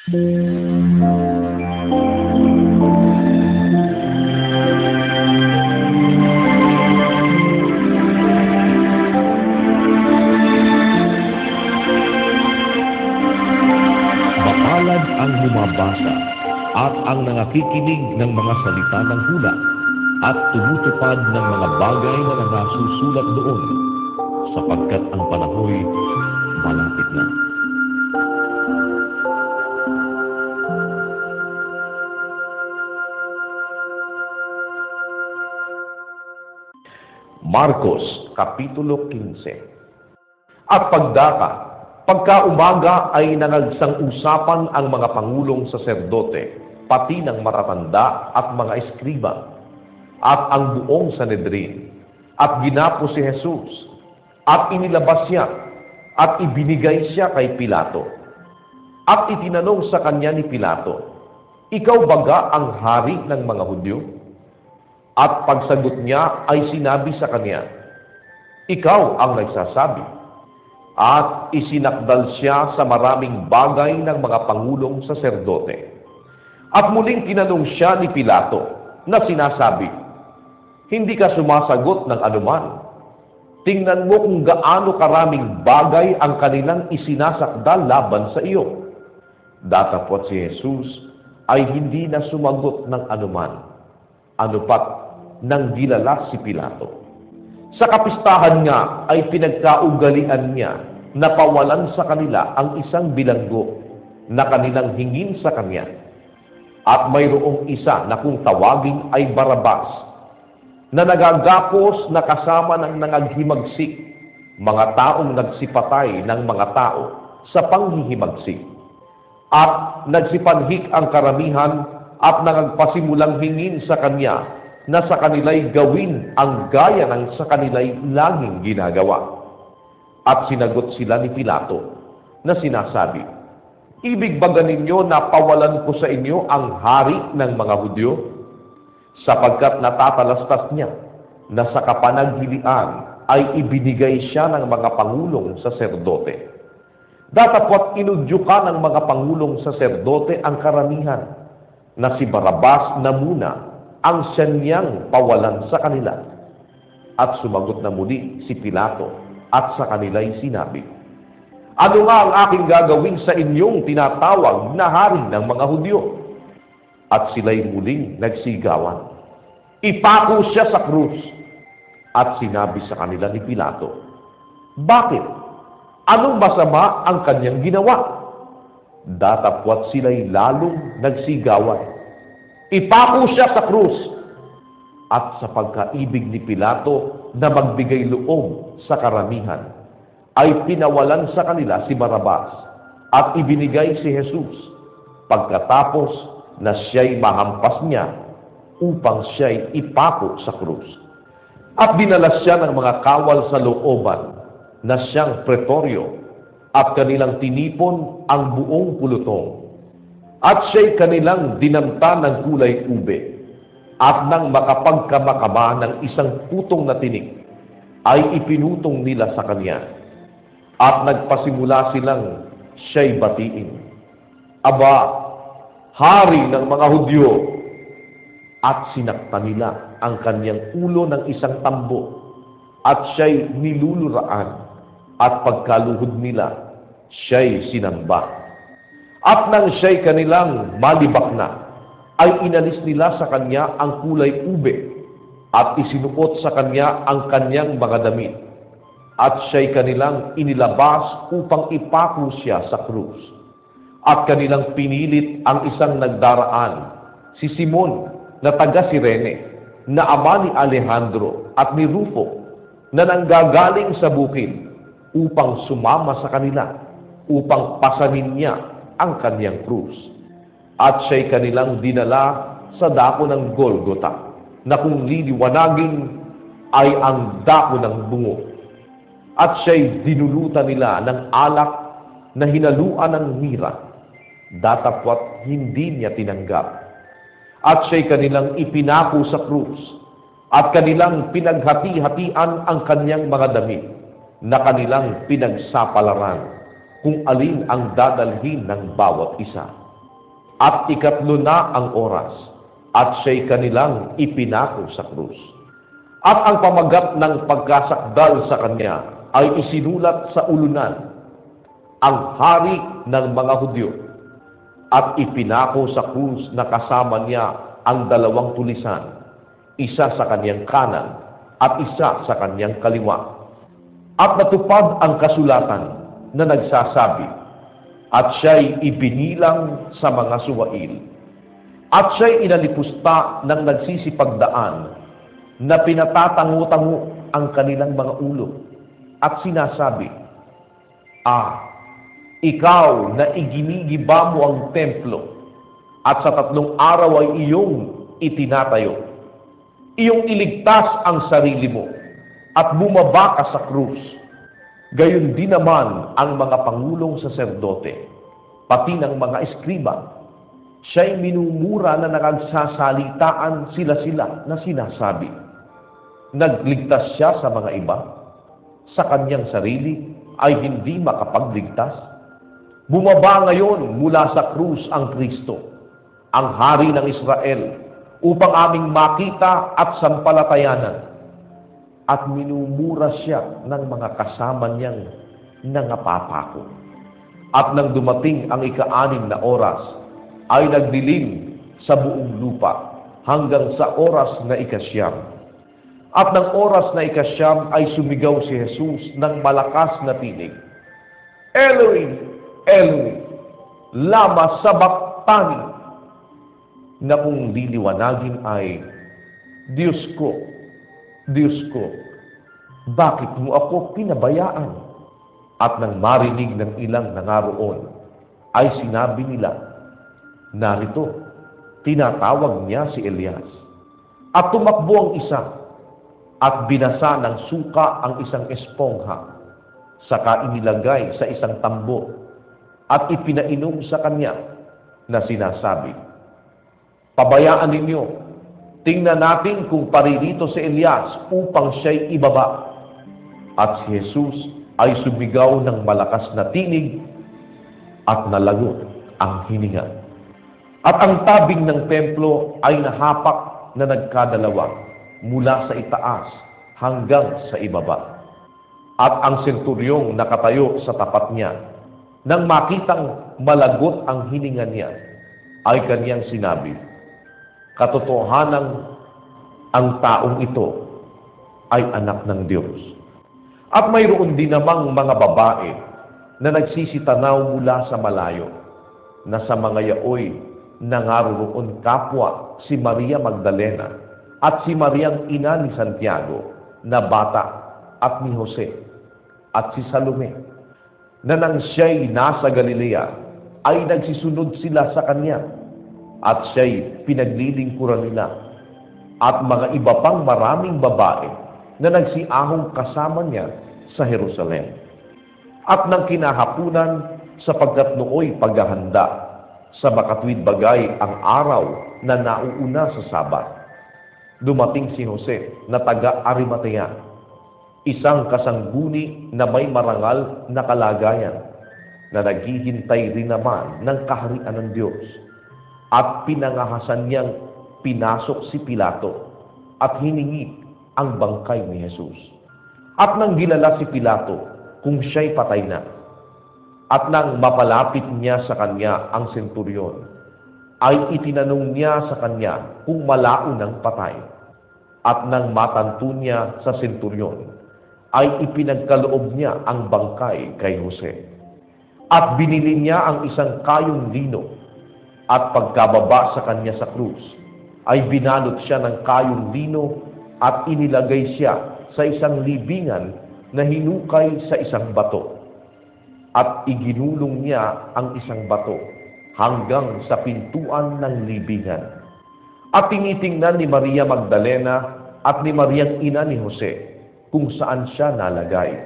Mapalad ang bumabasa at ang nangakikinig ng mga salita ng hula at tumutupad ng mga bagay na nasusulat doon, sapagkat ang panahoy malapit na. Marcos, Kapitulo 15. At pagka-umaga ay nangagsang-usapan ang mga pangulong saserdote, pati ng matatanda at mga eskriba, at ang buong Sanedrin, at ginapo si Jesus, at inilabas siya, at ibinigay siya kay Pilato. At itinanong sa kanya ni Pilato, "Ikaw baga ang hari ng mga Hudyo?" At pagsagot niya ay sinabi sa kanya, "Ikaw ang nagsasabi." At isinakdal siya sa maraming bagay ng mga pangulong saserdote. At muling tinanong siya ni Pilato na sinasabi, "Hindi ka sumasagot ng anuman. Tingnan mo kung gaano karaming bagay ang kanilang isinasakdal laban sa iyo." Datapwat si Jesus ay hindi na sumagot ng anuman, anupat nang gilala si Pilato. Sa kapistahan nga ay pinagkaugalian niya na pawalan sa kanila ang isang bilanggo na kanilang hingin sa kanya. At mayroong isa na kung tawagin ay Barrabas, na nagagapos na kasama ng nangaghimagsik, mga taong nagsipatay ng mga tao sa panghihimagsik. At nagsipanhik ang karamihan at nangagpasimulang hingin sa kanya na sa kanila'y gawin ang gaya ng sa kanila'y laging ginagawa. At sinagot sila ni Pilato na sinasabi, "Ibig ba ninyo na pawalan ko sa inyo ang hari ng mga Hudyo? Sapagkat natatalastas niya na sa kapanaghilian ay ibinigay siya ng mga pangulong saserdote. Datapwat inudyukan ng mga pangulong saserdote ang karamihan na si Barrabas na muna ang siyang pawalan sa kanila." At sumagot na muli si Pilato at sa kanila'y sinabi, "Ano nga ang aking gagawin sa inyong tinatawag na hari ng mga Hudyo?" At sila'y muling nagsigawan, "Ipako siya sa krus." At sinabi sa kanila ni Pilato, "Bakit? Anong masama ang kanyang ginawa?" Datapwat sila'y lalong nagsigawan, "Ipako siya sa krus." At sa pagkaibig ni Pilato na magbigay loob sa karamihan, ay pinawalan sa kanila si Barrabas at ibinigay si Jesus, pagkatapos na siya'y mahampas niya upang siya'y ipako sa krus. At dinala siya ng mga kawal sa looban na siyang pretoryo, at kanilang tinipon ang buong pulutong. At siya'y kanilang dinamta ng kulay ube, at nang makapagkamakama ng isang putong na tinik, ay ipinutong nila sa kanya. At nagpasimula silang siya'y batiin, "Aba, hari ng mga Hudyo!" At sinaktan nila ang kanyang ulo ng isang tambo, at siya'y niluluraan, at pagkaluhod nila, siya'y sinamba. At nang siya'y kanilang malibak na, ay inalis nila sa kanya ang kulay ube, at isinuot sa kanya ang kanyang mga damit. At siya'y kanilang inilabas upang ipako siya sa krus. At kanilang pinilit ang isang nagdaraan, si Simon na taga Sirene, na ama ni Alejandro at ni Rufo, na nanggagaling sa bukid, upang sumama sa kanila, upang pasanin niya ang kanyang krus. At siya'y kanilang dinala sa dako ng Golgota, na kung liliwanagin ay ang dako ng bungo. At siya'y dinulutan nila ng alak na hinaluan ng mira, datapwat hindi niya tinanggap. At siya'y kanilang ipinako sa krus, at kanilang pinaghati-hatian ang kanyang mga damit, na kanilang pinagsapalaran kung alin ang dadalhin ng bawat isa. At ikatlo na ang oras, at siya'y kanilang ipinako sa krus. At ang pamagat ng pagkasakdal sa kanya ay isinulat sa ulunan, ang hari ng mga Hudyo, at ipinako sa krus na kasama niya ang 2 tulisan, isa sa kanyang kanan at isa sa kanyang kaliwa. At natupad ang kasulatan na nagsasabi, at siya'y ibinilang sa mga suwail, at siya'y inalipusta ng nagsisipagdaan na pinatatango-tango ang kanilang mga ulo, at sinasabi, ikaw na iginigiba mo ang templo, at sa 3 araw ay iyong itinatayo. Iyong iligtas ang sarili mo, at bumaba ka sa krus. Gayon din naman ang mga pangulong saserdote, pati ng mga eskriba. Siya'y minumura na nakagsasalitaan sila na sinasabi, nagligtas siya sa mga iba, sa kanyang sarili ay hindi makapagligtas. Bumaba ngayon mula sa krus ang Kristo, ang Hari ng Israel, upang aming makita at sampalatayanan. At minumura siya ng mga kasama niyang nangapapako. At nang dumating ang ika-6 na oras, ay nagdilim sa buong lupa hanggang sa oras na ika-9. At ng oras na ika-9 ay sumigaw si Jesus ng malakas na tinig, Eloi, Eloi, lama sabachthani, na kung liliwanagin ay, Diyos ko, bakit mo ako pinabayaan? At nang marinig ng ilang nangaroon, ay sinabi nila, narito, tinatawag niya si Elias. At tumakbo ang isa, at binasa ng suka ang isang espongha, saka inilagay sa isang tambo, at ipinainom sa kanya, na sinasabi, pabayaan ninyo, tingnan natin kung paririto si Elias upang siya'y ibaba. At si Jesus ay sumigaw ng malakas na tinig at nalagot ang hininga. At ang tabing ng templo ay nahapak na nagkadalawa mula sa itaas hanggang sa ibaba. At ang senturyong nakatayo sa tapat niya, nang makitang malagot ang hininga niya, ay kaniyang sinabi, katotohanan ang taong ito ay anak ng Diyos. At mayroon din namang mga babae na nagsisitanaw mula sa malayo, na sa mga yaoy nangaroon kapwa si Maria Magdalena at si Mariang ina ni Santiago na bata at ni Jose at si Salome, na nang siya'y nasa Galilea ay nagsisunod sila sa kanya, at siya'y pinaglilingkuran nila, at mga iba pang maraming babae na nagsiahong kasama niya sa Jerusalem. At nang kinahapunan, sapagkat nooy paghahanda, sa makatwid bagay ang araw na nauuna sa Sabat, dumating si Jose na taga Arimatea, isang kasangguni na may marangal na kalagayan, na naghihintay rin naman ng kaharian ng Diyos. At pinangahasan niyang pinasok si Pilato at hiningi ang bangkay ni Jesus. At nang gilala si Pilato kung siya'y patay na, at nang mapalapit niya sa kanya ang senturyon, ay itinanong niya sa kanya kung malaon ng patay. At nang matanto niya sa senturyon, ay ipinagkaloob niya ang bangkay kay Jose. At binili niya ang isang kayong lino, at pagkababa sa kanya sa krus, ay binalot siya ng kayong lino at inilagay siya sa isang libingan na hinukay sa isang bato. At iginulong niya ang isang bato hanggang sa pintuan ng libingan. At tinitingnan ni Maria Magdalena at ni Mariang ina ni Jose kung saan siya nalagay.